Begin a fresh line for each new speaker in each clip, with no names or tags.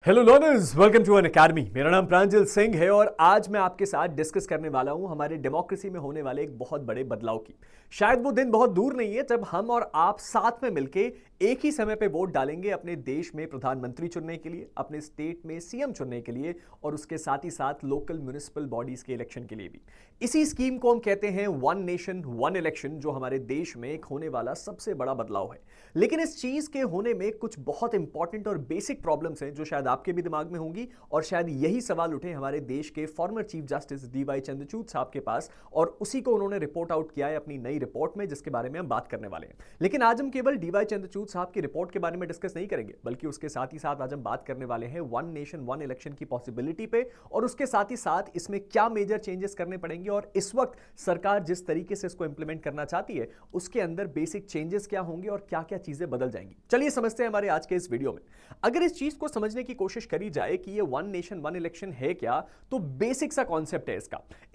Hello learners, welcome to Unacademy. मेरा नाम प्रांजल सिंह है और आज मैं आपके साथ डिस्कस करने वाला हूं हमारे डेमोक्रेसी में होने वाले एक बहुत बड़े बदलाव की। शायद वो दिन बहुत दूर नहीं है जब हम और आप साथ में मिलके एक ही समय पे वोट डालेंगे अपने देश में प्रधानमंत्री चुनने के लिए, अपने स्टेट में सीएम चुनने के लिए और उसके साथ ही साथ लोकल म्युनिसिपल बॉडीज के इलेक्शन के लिए भी। इसी स्कीम को हम कहते हैं वन नेशन वन इलेक्शन, जो हमारे देश में एक होने वाला सबसे बड़ा बदलाव है। लेकिन इस चीज के होने में कुछ बहुत इंपॉर्टेंट और बेसिक प्रॉब्लम्स हैं जो शायद आपके भी दिमाग में होंगी और शायद यही सवाल उठे हमारे देश के former chief justice DY Chandrachud साहब के पास और उसी को उन्होंने रिपोर्ट आउट किया है अपनी नई रिपोर्ट में, जिसके बारे में हम बात करने वाले हैं। लेकिन आज हम केवल डीवाई चंद्रचूड़ साहब की रिपोर्ट के बारे में डिस्कस नहीं करेंगे, बल्कि उसके साथ ही साथ आज हम बात करने वाले हैं वन नेशन वन इलेक्शन की पॉसिबिलिटी पे और उसके साथ ही साथ इसमें क्या मेजर चेंजेस करने पड़ेंगे और इस वक्त सरकार जिस तरीके से इसको इंप्लीमेंट करना चाहती है उसके अंदर बेसिक चेंजेस क्या होंगे और क्या क्या चीजें बदल जाएंगी। चलिए समझते हैं हमारे आज के इस वीडियो में। अगर इस चीज को समझने की कोशिश करी जाए कि ये वन नेशन वन इलेक्शन है क्या, तो बेसिक सा कॉन्सेप्ट है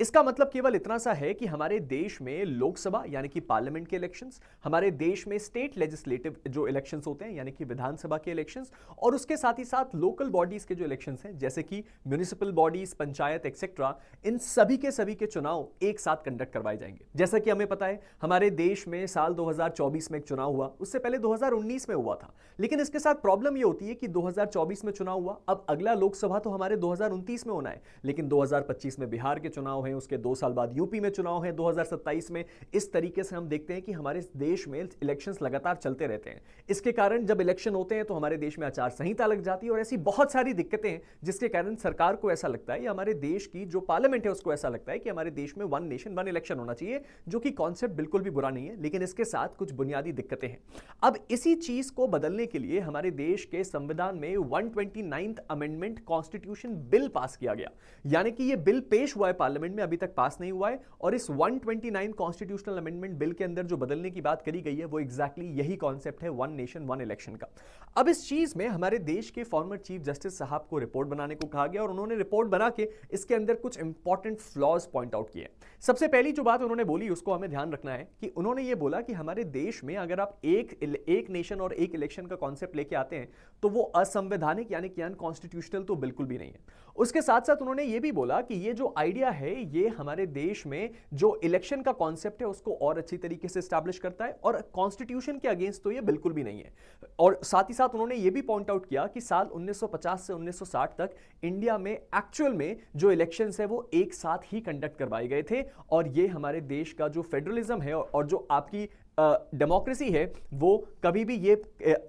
इसका मतलब केवल इतना सा है कि हमारे देश में लोकसभा यानी कि पार्लियामेंट के इलेक्शंस, हमारे देश में स्टेट लेजिस्लेटिव जो इलेक्शंस होते हैं यानी कि विधानसभा के इलेक्शंस, और उसके साथ ही साथ लोकल बॉडीज के जो इलेक्शंस हैं जैसे कि म्युनिसिपल बॉडीज, पंचायत एक्सेट्रा, इन सभी के चुनाव एक साथ कंडक्ट करवाए जाएंगे। जैसा कि हमें पता है हमारे देश में साल 2024 में एक चुनाव हुआ, उससे पहले 2019 में हुआ था। लेकिन इसके साथ प्रॉब्लम यह होती है कि 2024 में चुनाव हुआ, अब अगला लोकसभा तो हमारे 2029 में होना है, लेकिन 2025 में बिहार के चुनाव हैं, उसके 2 साल बाद यूपी में चुनाव है, 2027 में। इस तरीके से हम देखते हैं कि हमारे देश में इलेक्शंस लगातार चलते रहते हैं। इसके कारण जब इलेक्शन होते हैं तो हमारे देश में आचार संहिता लग जाती है और ऐसी बहुत सारी दिक्कतें हैं जिसके कारण सरकार को ऐसा लगता है या हमारे देश की जो पार्लियामेंट है उसको ऐसा लगता है कि हमारे देश में वन नेशन वन इलेक्शन होना चाहिए, जो कि कॉन्सेप्ट बिल्कुल भी बुरा नहीं है, लेकिन इसके साथ कुछ बुनियादी दिक्कतें हैं। अब इसी चीज को बदलने के लिए हमारे देश के संविधान में 129th amendment constitution bill pass किया गया, यानी कि यह बिल पेश हुआ है पार्लियामेंट में, अभी तक पास नहीं हुआ है। और इस 129 कॉन्स्टिट्यूशनल अमेंडमेंट बिल के अंदर जो बदलने की बात करी गई है वो एग्जैक्टली यही कॉन्सेप्ट है वन नेशन वन इलेक्शन का। अब इस चीज में हमारे देश के फॉर्मर चीफ जस्टिस साहब को रिपोर्ट बनाने को कहा गया और उन्होंने रिपोर्ट बना के इसके अंदर कुछ इंपॉर्टेंट फ्लॉज पॉइंट आउट किए। सबसे पहली जो बात उन्होंने बोली उसको हमें ध्यान रखना है कि उन्होंने ये बोला कि हमारे देश में अगर आप एक नेशन और एक इलेक्शन का कॉन्सेप्ट लेके आते हैं तो वो असंवैधानिक यानी कि अनकॉन्स्टिट्यूशनल तो बिल्कुल भी नहीं है। उसके साथ साथ उन्होंने ये भी बोला कि ये जो आइडिया है ये हमारे देश में जो इलेक्शन का कॉन्सेप्ट है उसको और अच्छी तरीके से एस्टैब्लिश करता है और कॉन्स्टिट्यूशन के अगेंस्ट तो ये बिल्कुल भी नहीं है। और साथ ही साथ उन्होंने ये भी पॉइंट आउट किया कि साल 1950 से 1960 तक इंडिया में एक्चुअल में जो इलेक्शंस है वो एक साथ ही कंडक्ट करवाए गए थे और ये हमारे देश का जो फेडरलिज्म है और जो आपकी डेमोक्रेसी है वो कभी भी ये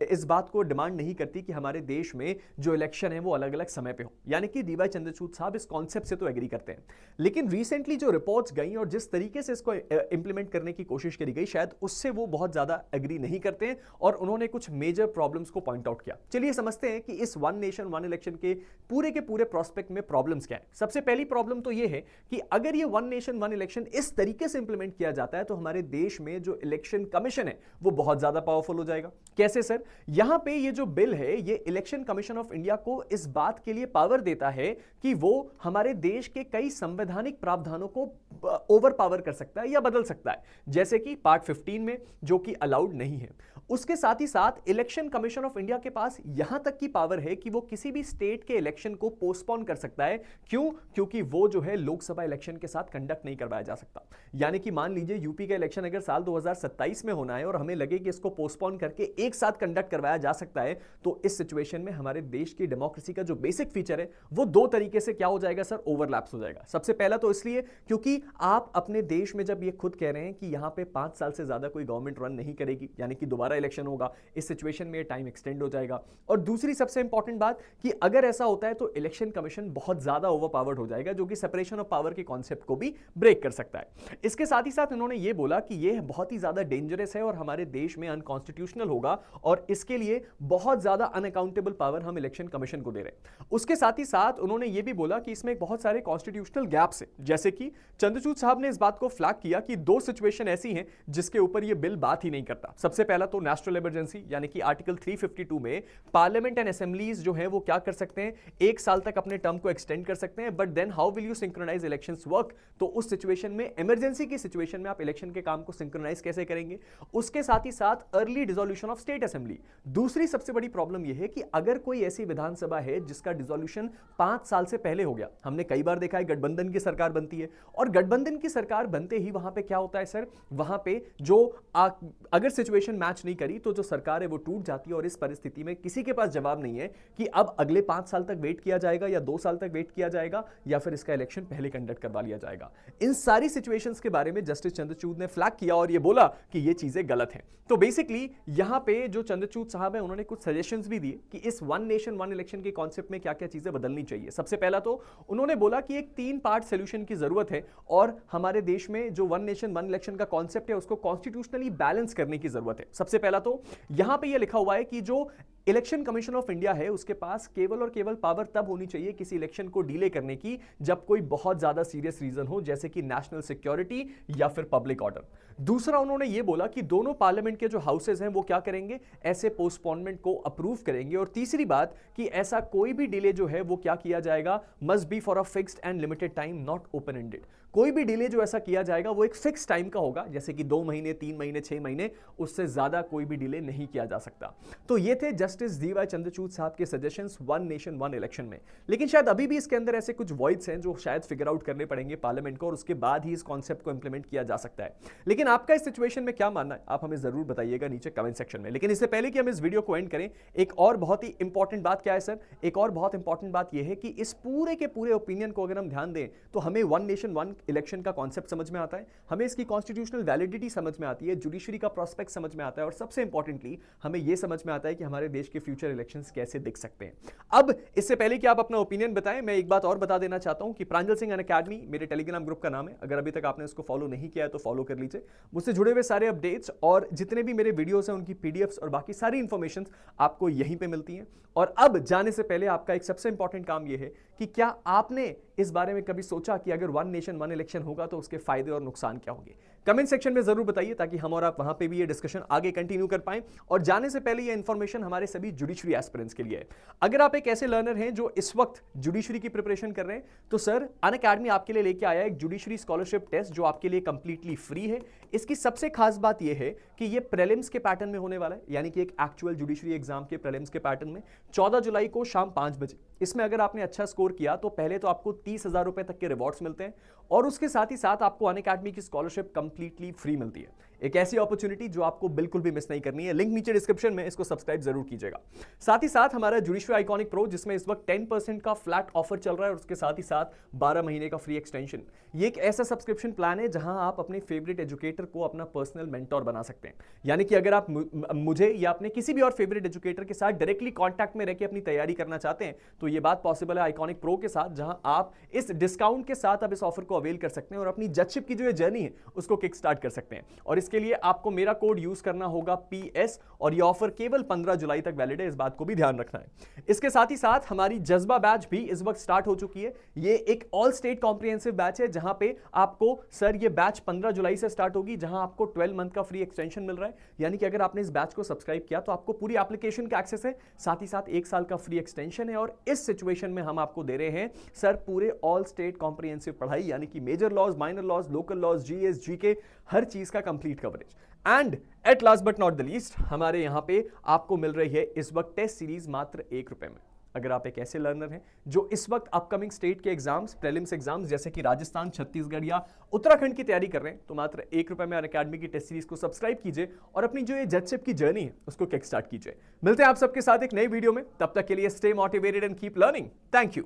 इस बात को डिमांड नहीं करती कि हमारे देश में जो इलेक्शन है वो अलग अलग समय पे हो। यानी कि डीवाई चंद्रचूड़ साहब इस कॉन्सेप्ट से तो एग्री करते हैं, लेकिन रिसेंटली जो रिपोर्ट्स गई और जिस तरीके से इसको इंप्लीमेंट करने की कोशिश करी गई शायद उससे वो बहुत ज्यादा एग्री नहीं करते हैं और उन्होंने कुछ मेजर प्रॉब्लम्स को पॉइंट आउट किया। चलिए समझते हैं कि इस वन नेशन वन इलेक्शन के पूरे प्रोस्पेक्ट में प्रॉब्लम्स क्या है। सबसे पहली प्रॉब्लम तो ये है कि अगर ये वन नेशन वन इलेक्शन इस तरीके से इंप्लीमेंट किया जाता है तो हमारे देश में जो इलेक्शन कमीशन है वो बहुत ज्यादा पावरफुल हो जाएगा। कैसे सर? यहां पे ये जो बिल है ये इलेक्शन कमीशन ऑफ इंडिया को इस बात के लिए पावर देता है कि वो हमारे देश के कई संवैधानिक प्रावधानों को ओवर पावर कर सकता है या बदल सकता है, जैसे कि पार्ट 15 में जो कि अलाउड नहीं है। उसके साथ ही साथ इलेक्शन कमीशन ऑफ इंडिया के पास यहां तक की पावर है कि वो किसी भी स्टेट के इलेक्शन को पोस्टपोन कर सकता है। क्यों? क्योंकि वो जो है लोकसभा इलेक्शन के साथ कंडक्ट नहीं करवाया जा सकता। यानी कि मान लीजिए यूपी का इलेक्शन अगर साल 2027 में होना है और हमें लगे कि इसको पोस्टपोन करके एक साथ कंडक्ट करवाया जा सकता है, तो इस सिचुएशन में हमारे देश की डेमोक्रेसी का जो बेसिक फीचर है वो दो तरीके से क्या हो जाएगा सर? ओवरलैप्स हो जाएगा। सबसे पहला तो इसलिए क्योंकि आप अपने देश में जब ये खुद कह रहे हैं कि यहां पे 5 साल से ज्यादा कोई गवर्नमेंट रन नहीं करेगी, यानी कि दोबारा इलेक्शन होगा, इस सिचुएशन में टाइम एक्सटेंड हो जाएगा। और दूसरी सबसे इंपॉर्टेंट बात कि अगर ऐसा होता है तो इलेक्शन कमीशन बहुत ज्यादा ओवरपावर्ड हो जाएगा, जो कि सेपरेशन ऑफ पावर के कॉन्सेप्ट को भी ब्रेक कर सकता है। इसके साथ ही साथ उन्होंने ये बोला कि यह बहुत ही ज्यादा डेंजरस है और हमारे देश में अनकॉन्स्टिट्यूशनल होगा और इसके लिए बहुत ज्यादा अनअकाउंटेबल पावर हम इलेक्शन कमीशन को दे रहे हैं। उसके साथ ही साथ उन्होंने यह भी बोला कि इसमें बहुत सारे कॉन्स्टिट्यूशनल गैप्स हैं, जैसे कि चंद्रचूड़ साहब ने इस बात को फ्लैग किया कि 2 सिचुएशन ऐसी हैं जिसके ऊपर यह बिल बात ही नहीं करता। सबसे पहला तो नेशनल इमरजेंसी, यानी कि आर्टिकल 352 में पार्लियामेंट एंड असेंबलीज जो है वो क्या कर सकते हैं? 1 साल तक अपने टर्म को एक्सटेंड कर सकते हैं, but then how will you synchronise elections work? तो उस सिचुएशन में, इमरजेंसी की सिचुएशन में आप इलेक्शन के काम को सिंक्रोनाइज कैसे करेंगे? करेंगे, उसके साथ ही साथ early dissolution of state assembly. दूसरी सबसे बड़ी प्रॉब्लम यह है कि अगर कोई ऐसी विधानसभा है जिसका डिसोल्यूशन 5 साल से पहले हो गया, हमने कई बार देखा है गठबंधन की सरकार बनती है और गठबंधन की सरकार बनते ही वहां पे क्या होता है सर, वहां पे जो अगर सिचुएशन मैच नहीं करी तो जो सरकार है वो टूट जाती है और इस परिस्थिति में किसी के पास जवाब नहीं है कि अब अगले 5 साल तक वेट किया जाएगा या 2 साल तक वेट किया जाएगा या फिर इसका इलेक्शन पहले कंडक्ट करवा लिया जाएगा। इन सारी सिचुएशंस के बारे में जस्टिस चंद्रचूड़ ने फ्लैग किया और ये बोला कि ये चीजें गलत हैं। तो बेसिकली यहां पे जो चंद्रचूड़ साहब है उन्होंने कुछ सजेशंस भी दिए कि इस वन नेशन वन इलेक्शन के कॉन्सेप्ट में क्या क्या चीजें बदलनी चाहिए। सबसे पहला तो उन्होंने बोला कि एक 3 पार्ट सोल्यूशन की जरूरत है और हमारे देश में जो वन नेशन वन इलेक्शन का कॉन्सेप्ट है उसको कॉन्स्टिट्यूशनली बैलेंस करने की जरूरत है। सबसे पहला तो यहां पे ये लिखा हुआ है कि जो इलेक्शन कमीशन ऑफ इंडिया है उसके पास केवल और केवल पावर तब होनी चाहिए किसी इलेक्शन को डिले करने की जब कोई बहुत ज्यादा सीरियस रीजन हो, जैसे कि नेशनल सिक्योरिटी या फिर पब्लिक ऑर्डर। दूसरा उन्होंने यह बोला कि दोनों पार्लियामेंट के जो हाउसेज हैं वो क्या करेंगे, ऐसे पोस्टपोनमेंट को अप्रूव करेंगे। और तीसरी बात कि ऐसा कोई भी डिले जो है वो क्या किया जाएगा, must be for a fixed and limited time, not open ended. कोई भी डिले जो ऐसा किया जाएगा वो एक फिक्स टाइम का होगा, जैसे कि 2 महीने 3 महीने 6 महीने, उससे ज्यादा कोई भी डिले नहीं किया जा सकता। तो ये थे जस्टिस डीवाई चंद्रचूड़ साहब के suggestions one nation one election में। लेकिन शायद अभी भी इसके अंदर ऐसे कुछ वॉइड्स हैं जो शायद फिगर आउट करने पड़ेंगे पार्लियामेंट को और उसके बाद ही इस कॉन्सेप्ट को इंप्लीमेंट किया जा सकता है। लेकिन आपका इस सिचुएशन में क्या मानना है आप हमें जरूर बताइएगा नीचे कमेंट सेक्शन में। लेकिन इससे पहले कि हम इस वीडियो को एंड करें, एक और बहुत ही इंपॉर्टेंट बात क्या है सर, एक और बहुत इंपॉर्टेंट बात यह है कि इस पूरे के पूरे ओपिनियन को अगर हम ध्यान दें तो हमें वन नेशन वन इलेक्शन का कॉन्सेप्ट समझ में आता है, हमें इसकी कॉन्स्टिट्यूशनल वैलिडिटी समझ में आती है, जुडिशरी का प्रोस्पेक्ट समझ में आता है और सबसे इंपॉर्टेंटली हमें यह समझ में आता है कि हमारे देश के फ्यूचर इलेक्शंस कैसे दिख सकते हैं। अब इससे पहले कि आप अपना ओपिनियन बताएं, मैं एक बात और बता देना चाहता हूं कि प्रांजल सिंह अनअकैडमी मेरे टेलीग्राम ग्रुप का नाम है। अगर अभी तक आपने इसको फॉलो नहीं किया है तो फॉलो कर लीजिए। मुझसे जुड़े हुए सारे अपडेट्स और जितने भी मेरे वीडियोस हैं उनकी पीडीएफ्स और बाकी सारी इंफॉर्मेशन आपको यहीं पे मिलती हैं। और अब जाने से पहले आपका एक सबसे इंपॉर्टेंट काम यह है कि क्या आपने इस बारे में कभी सोचा कि अगर वन नेशन वन इलेक्शन होगा तो उसके फायदे और नुकसान क्या होंगे? कमेंट सेक्शन में जरूर बताइए ताकि हम और आप वहां पे भी ये डिस्कशन आगे कंटिन्यू कर पाएं। और जाने से पहले ये इंफॉर्मेशन हमारे सभी जुडिशरी एस्पिरेंट्स के लिए है। अगर आप एक ऐसे लर्नर हैं जो इस वक्त जुडिशरी की प्रिपरेशन कर रहे हैं तो सर अनअकैडमी आपके लिए लेके आया एक जुडिशरी स्कॉलरशिप टेस्ट जो आपके लिए कंप्लीटली फ्री है। इसकी सबसे खास बात यह है कि ये प्रीलिम्स के पैटर्न में होने वाला है, यानी कि एक एक्चुअल जुडिशरी एग्जाम के प्रीलिम्स के पैटर्न में 14 जुलाई को शाम 5 बजे। इसमें अगर आपने अच्छा स्कोर किया तो पहले तो आपको 30,000 रुपए तक के रिवॉर्ड्स मिलते हैं और उसके साथ ही साथ आपको अनअकैडमी की स्कॉलरशिप कंप्लीटली फ्री मिलती है। एक ऐसी अपॉर्चुनिटी जो आपको बिल्कुल भी मिस नहीं करनी है। लिंक नीचे डिस्क्रिप्शन में, इसको सब्सक्राइब जरूर कीजिएगा। साथ ही साथ हमारा जुडिशरी आइकॉनिक प्रो जिसमें इस वक्त 10% का फ्लैट ऑफर चल रहा है और उसके साथ ही साथ 12 महीने का फ्री एक्सटेंशन। ये एक ऐसा सब्सक्रिप्शन प्लान है जहां आप अपने फेवरेट एजुकेटर को अपना पर्सनल मेंटोर बना सकते हैं। यानी कि अगर आप मुझे या अपने किसी भी और फेवरेट एजुकेटर के साथ डायरेक्टली कॉन्टैक्ट में रहकर अपनी तैयारी करना चाहते हैं तो ये बात पॉसिबल है आइकॉनिक प्रो के साथ, जहां आप इस डिस्काउंट के साथ अब इस ऑफर को अवेल कर सकते हैं और अपनी जजशिप की जो ये जर्नी है उसको किक स्टार्ट कर सकते हैं। और इसके लिए आपको मेरा कोड यूज करना होगा PS और ये ऑफर केवल 15 जुलाई तक वैलिड है, इस बात को भी ध्यान रखना है। इसके साथ ही साथ हमारी जज्बा बैच भी इस वक्त स्टार्ट हो चुकी है। ये एक ऑल स्टेट कॉम्प्रिहेंसिव बैच है जहां पे आपको सर ये बैच 15 जुलाई से स्टार्ट होगी, जहां आपको 12 मंथ का फ्री एक्सटेंशन मिल रहा है। यानी कि अगर आपने इस बैच को सब्सक्राइब किया तो आपको पूरी एप्लीकेशन का एक्सेस है, साथ ही साथ 1 साल का फ्री एक्सटेंशन है। और इस सिचुएशन में हम आपको दे रहे हैं सर पूरे ऑल स्टेट कॉम्प्रिहेंसिव पढ़ाई, यानी कि major laws, minor laws, local laws, GS GK हर चीज का complete coverage. And at last but not the least हमारे यहां पे आपको मिल रही है इस वक्त टेस्ट सीरीज मात्र 1 रुपए में। अगर आप एक ऐसे लर्नर हैं जो इस वक्त अपकमिंग स्टेट के एग्जाम्स, प्रीलिम्स एग्जाम्स जैसे कि राजस्थान, छत्तीसगढ़ या उत्तराखंड की तैयारी कर रहे हैं तो मात्र 1 रुपए में अनअकैडमी की टेस्ट सीरीज को सब्सक्राइब कीजिए और अपनी जो ये जजशिप की जर्नी है उसको किक स्टार्ट कीजिए। मिलते हैं आप सबके साथ एक नई वीडियो में, तब तक के लिए stay motivated and keep learning. Thank you.